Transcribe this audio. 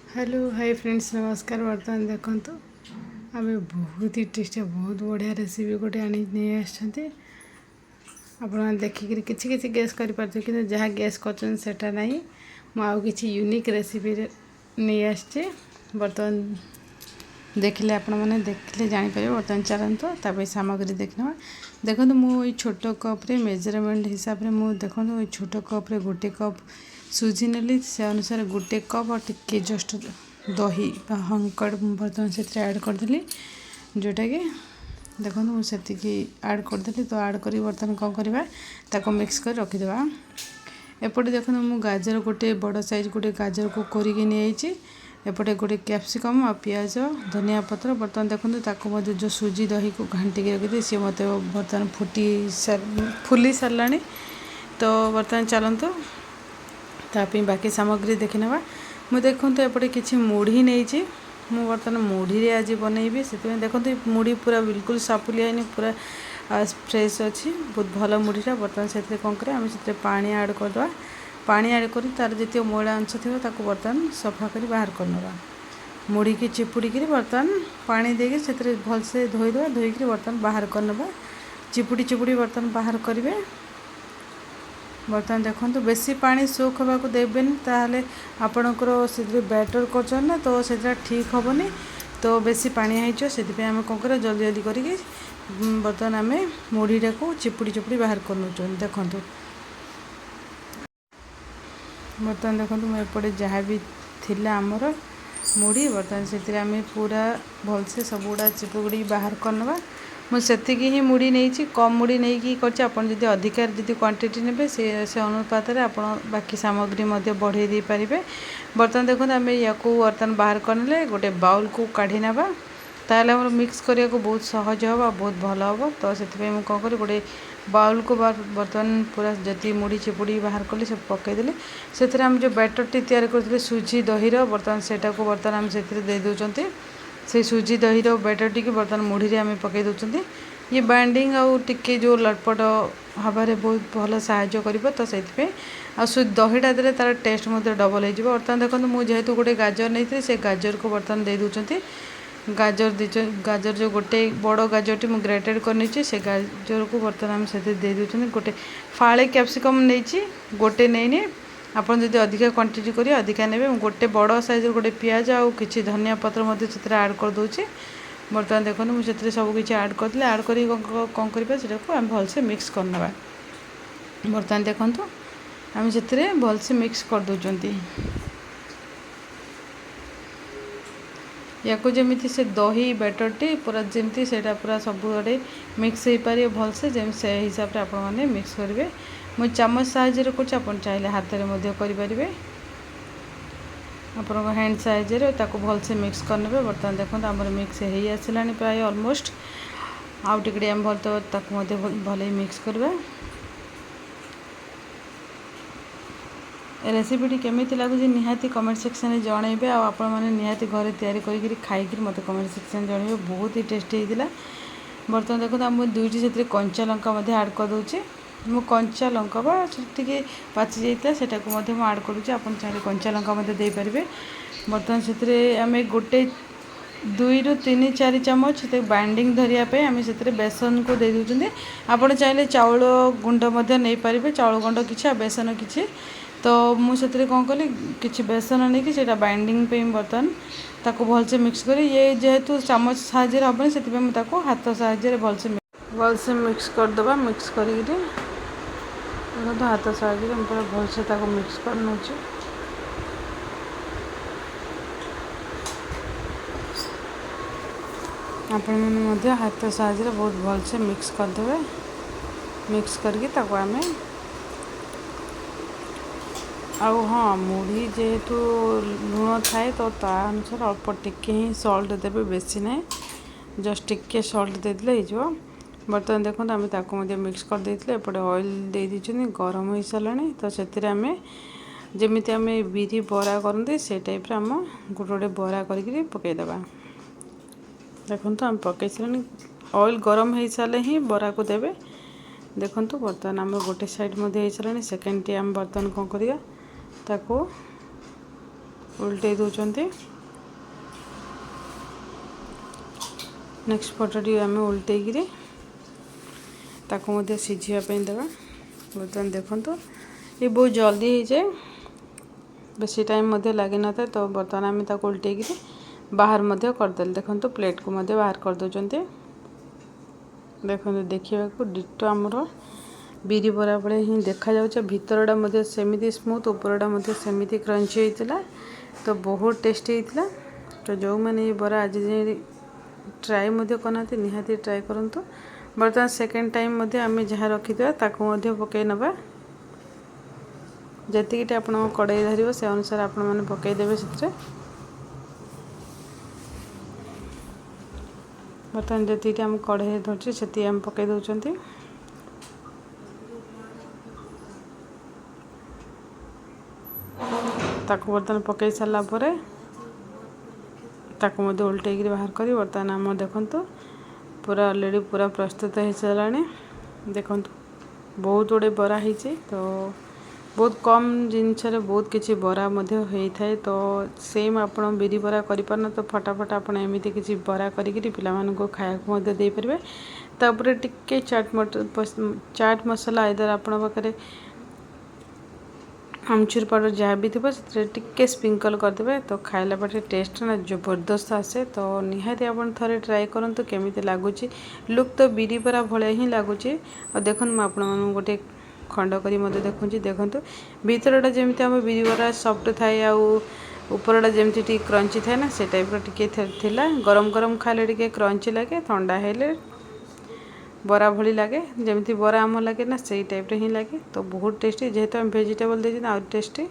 Hello hi friends नमस्कार। बर्तमान देखु आम बहुत ही टेस्टी बहुत बढ़िया रेसिपी गोटे आनी नहीं आसछन्ती। आपण देखिक किसी किसी गैस कर जहाँ गैस करटा ना मुझे यूनिक रेसिपी नहीं आसचे। बर्तमान देखले आपण मैंने देखले जापर। बर्तमान चलते ताप सामग्री देखना। देखो मुझे छोट कप्रे मेजरमेंट हिसाब से मुझे देखो छोट कप्रे गोटे कप सुजी नेली से अनुसार गोटे कप और टिके जस्ट दही हंकड़ बर्तमान से ऐड करदेली जोटा कि देखो मुझे ऐड करदेली। तो ऐड कर बर्तमान कौन करवा ताको मिक्स कर रखीदे। एपटे देखो मु गाजर गोटे बड़ साइज गोटे गाजर को कोरिकी नहीं एपटे गोटे कैप्सिकम आ पियाज धनिया पत्र बर्तमान देखो जो सुजी दही को घाटिक रखी सी मत बर्तमान फुली सारा। तो बर्तमान चलतु तापी बाकी सामग्री देखी ना। मुझे देखो एपटे किसी मुढ़ी नहीं मु बर्तमान मुढ़ी रे आज बनइबी से देखो मुढ़ी पूरा बिल्कुल सापुलिया पूरा फ्रेश अच्छी बहुत भल मुढ़ीटा। बर्तमान से कौन करें आम से पानी ऐड करदे। पानी ऐड कर तार जिते मैला अंश थी ताको बर्तमान सफा कर बाहर करनवा। मुढ़ी की चिपुड़ी बर्तमान पानी देके से भलसे धोईदे। धोईक बर्तमान बाहर करनवा। चिपुड़ी चिपुड़ी बर्तमान बाहर करेंगे। बर्तमान देखो बेसी पानी सोख होगा देवेनि ताहले आपणकर से बैटर कर ना तो से ठीक हेनी। तो बेसी पानी से आम कौन कर जल्दी जल्दी करके बर्तमान आम मुढ़ीटा को चिपुड़ी चिपुड़ी बाहर कर देखु। बर्तमान देखो मुझे जहाँ भी थिला आमर मुढ़ी बर्तमान से आम पूरा भलसे सबुड़ा चिपुड़ी बाहर करनवा। मुझे ही मुढ़ी नहीं कम मुढ़ी नहीं कर अधिकार जी क्वांटिटी ने से अनुपात आप बाकी सामग्री बढ़े दे पारे। बर्तमान देखो आम या बर्तमान बाहर करने गोटे बाउल को काढ़ी ना ताल मिक्स करने को बहुत सहज हम बहुत भल हम। तो से कौन कर गोटे बाउल को बर्तमान पूरा जी मुढ़ी चिपुड़ी बाहर कली सब पकईदेली से जो बैटरटी तैयार करते सुजी दहीर बर्तमान से बर्तमान आम से दे दौरान से सुजी दहीर बैटरटी की बर्तमान मुढ़ी आम पकई दौरान ये बाइंडिंग आउ टिके जो लटपट हबारे बहुत भल साहाय्य कर। तो से दहीटा देले तार टेस्ट डबल हो। बर्तमान देखो मुझे जेहेतु गोटे गाजर नहीं से गाजर को बर्तमान दे दौरान गाजर जो गोटे बड़ गाजरटी मुझे ग्रेटेड कर से गाजर को बर्तमान आम से दे दौरान। गोटे फाड़े कैप्सिकम नहीं गोटे नहीं आपन जदि अधिका क्वांटिटी करिए अधिका नेबे। गोटे बड़ साइज गोटे पियाज आउ किछि धनिया पत्र से ऐड कर दूची। बर्तमान देखो मुझे सब किसी ऐड करदे। ऐड कर कौन करवा से आम भलसे मिक्स करनवा। बर्तमान देखो आम से भलसे मिक्स कर दौरान या जमी से दही बैटरटी पूरा जमती से पूरा सब आड़े मिक्स हो पारे भलसे जमी से हिसाब से आपण मैंने मिक्स करेंगे। मुझे चामच साइज कर चाहिए हाथ में करें आप हैंड साइज भलसे मिक्स करने। बर्तमान देखो आम मिक्स हो आसला प्राय ऑलमोस्ट आउ टिके आम भल तो भल मिक्स करवा। रेसिपीटी केमी लगुच निहाती कमेंट सेक्शन में जनइबे। आपण मैंने निहाती घर तैयारी कर खाई मत कमेंट सेक्शन जनइबे। बहुत ही टेस्टी होता। बर्तमान देखो आम दुईटी से कंचा लंका ऐड कर दूचे। मु कंचा लंका टे पाचि जाता से ऐड करुँचे। आप चाहिए कंचा लंका दे पारे। बर्तमान से आम गोटे 2 ରୁ 3 4 चामच बाइंडिंग धरियापे आम से बेसन को दे दूँ। आपड़ चाहिए चाउल गुंड नहीं पारे चाउल गुंड कि बेसन कि। तो मुझे कौन कली कि बेसन नहीं कि बाइंडिंग पे बर्तमान ताको भलसे मिक्स कर ये जेहेतु चामच साहाଯ୍य हेनी से हाथ साहाଯ୍य भलसे मिक्स करदे। मिक्स कर हाथ साहाଯ୍य पूरा भलसे मिक्स कर नौचे। आपण मैंने हाथ साहाଯ୍य बहुत भलसे मिक्स करदे। मिक्स करके आम आउ हाँ मुढ़ी जेहेतु लुण थाए तो ता अनुसार अल्प टिके ही सल्ट देवे बेसी ना जस्ट टिके सल्ट देदेले हो। बर्तमान देखो आम ताको मिक्स कर देते एपटे ऑयल दे दीचुनी गरम हो सारा। तो से आम जमी आम बिरी बरा करते से टाइप आम गोटे गोटे बरा कर पकईदे। देखो आम पकई सारे ऑयल गरम हो सारे ही बरा को देवे। देखो बर्तमान आम गोटे साइड हो सारा सेकेंड टी आम बर्तमान कौन करिया ताको उल्टे दौरान नेक्स्ट पटटी आम उल्टे ताको सिझापी देवा। बर्तमान देखो ये बहुत जल्दी हो जाए, बेसी टाइम लगे न था। तो बर्तमान आम उल्टे बाहर करदे। देखो प्लेट को बाहर कर दौरान देखो देखा डिटो आमर बिरी बरा भाई ही देखा जाऊँ। भितरटा सेमती स्मूथ, उपरटा सेमती क्रंची होता। तो बहुत टेस्टी होता। तो जो मैंने ये बरा आज ट्राए करना निहाती ट्राए करूँ। बर्तमान सेकेंड टाइम आम जहाँ रखीदा पकई नवा। जी आप कड़ाई धर से अनुसार आपण मैंने पकईदे से। बर्तमान जी आम कड़ाई धरती से आम पकई दौरान बर्तमान पकई सारापर उल्टे बाहर कर। बर्तमान आम देखु पूरा ऑलरेडी पूरा प्रस्तुत हो सारा। देखो बहुत गुड़े बरा हो। तो बहुत कम जिनस बहुत किसी बरा होता है। तो सेम आप बिरी बरा करना तो फटाफट आप एमती किसी बरा करी पिला खाया दे पारे। तापर टिके चाट मसला आइदर आप पाखे आमचूर पाउडर जहाँ भी थी टिके स्प्रिंकल करदे। तो खाइला बाटे टेस्ट ना जबरदस्त आसे। तो निहाती आप थे ट्राए करूँ केमी लगुच। लुक तो बिरी बरा भाया ही लगुच। देखो मुझे गोटे खंड करी देखुँ। देखो भीतरटा जमी आम बिरी बरा सफ्ट थाए उपरटा जमी टी क्रंची थाए ना से टाइप टिके थिला। गरम गरम खाले टिके क्रंची लगे, ठंडा हेले बरा भली लगे। जमी बरा आम लगे ना से टाइप ही लगे। तो बहुत टेस्टी जेहेतु आम वेजिटेबल देते टेस्टी।